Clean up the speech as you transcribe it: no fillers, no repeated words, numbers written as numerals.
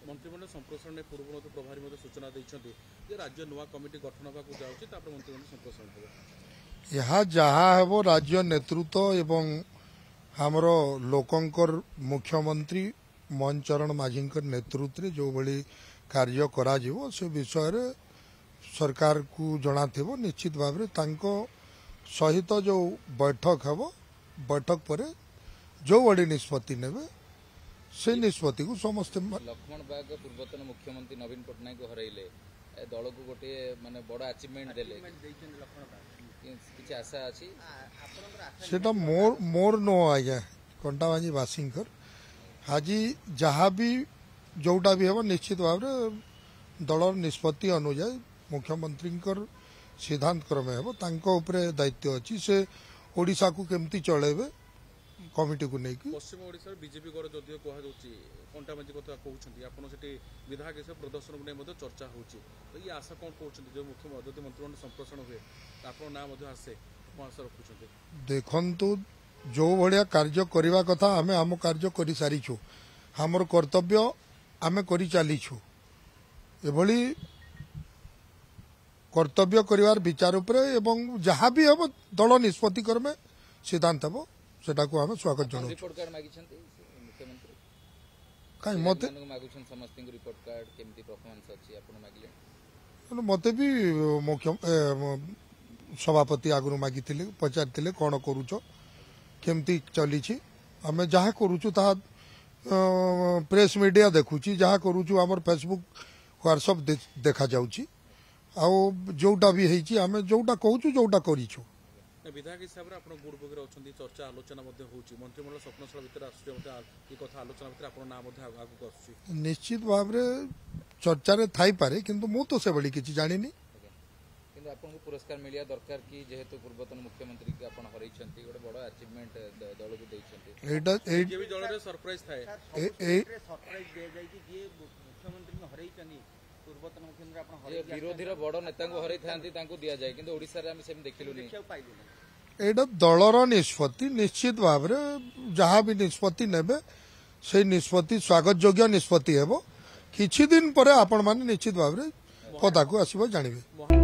मंत्रिमंडल संप्रसारण पूर्व प्रभारी सूचना देते राज्य नुआ कमिटी गठन होगा जाऊँगी मंत्रिमंडल संप्रसारण हो यहाँ जहाँ है राज्य नेतृत्व एवं हमर लोकंकर मुख्यमंत्री मोहन चरण माझी नेतृत्व में जो भली कार्य करा जीवो से विषय रे सरकार को जना थिबो निश्चित भाव में सहित जो बैठक हम बैठक पर जो बड़ी निष्पत्ति नेबे से निष्पत्ति को समस्त लक्ष्मण बाग पूर्वतन मुख्यमंत्री नवीन पट्टनायक हरइले दल को गोटे माने बड़ अचीवमेंट देले किछि आशा अछि सेटा मोर नो आज्ञा कंटाबाजी बासिंकर आज जहाँ भी जोटा भी हम निश्चित भाव दल निष्पत्ति अनुजाई मुख्यमंत्री सिद्धांत क्रमे हम दायित्व अच्छी से ओडिशा को केमती चलेबे कमिटी को लेकिन पश्चिम ओडिशा बीजेपी गड़ जदिव कहुच्छी कंटाबाजी कथा कहते आपड़ी विधायक हिसाब प्रदर्शन को चर्चा होती तो ये आशा कौन कहते जो मुख्यमंत्री मंत्रिमंडल संप्रसारण हुए आप ना आसे कौन आशा रखुच्च देखु जो भाया कार्य करने कथा आम आम कार्य कर सारीचु आमर कर्तव्य आम कर चलीछु एभली कर्तव्य करिवार विचार उपरे एवं जहाँ भी हम दल निष्पत्ति करमे सिद्धांत हम सेटा को आम स्वागत जनाऊ रिपोर्ट कार्ड मागिछन्ती मुख्यमंत्री कहीं मते मागुछन समस्त रिपोर्ट कार्ड केमती परफॉर्मेंस अछि आपण मागिले मते भी मुख्य सभापति आगु मागिथिले पचारथिले कोन करूछ केमती चली आम जहाँ करूछु ता प्रेस मीडिया देखुची जहाँ करूछु हमर फेसबुक व्हाट्सएप देखा जाउची आउ जोटा भी है आम जोटा कहूँ जोटा करूँ विधायक हिसाब से आप गुड़ बगैर अच्छा चर्चा आलोचना मंत्रिमंडल स्वप्नशाला भितर कथा आलोचना भितर आप नाम निश्चित भाव चर्चा थाई पारे किंतु मु तो से बड़ी किसी जानी किंतु आपको पुरस्कार मिलिया दरकार कि जेहेतु पूर्वतन मुख्यमंत्री की आपण हरैछंती गोटे बड़ अचीवमेंट दल को दैछंती एटा ये भी दल रे सरप्राइज थाए सरप्राइज दे जाई कि जे मुख्यमंत्री में हरैछनी पूर्वतन मुख्यमंत्री आपण हरै विरोधी रो बड़ नेता को हरै थांती तांको दिया जाय किंतु ओडिसा रे हम सेम देखिलु नै एटा दलर निष्पत्ति निश्चित भाव जहाँ भी निष्पत्ति नेबे से निष्पत्ति स्वागत योग्य निष्पत्ति हेबो किछि दिन पर आपण माने निश्चित भाव पता को आसीबो जानिबे।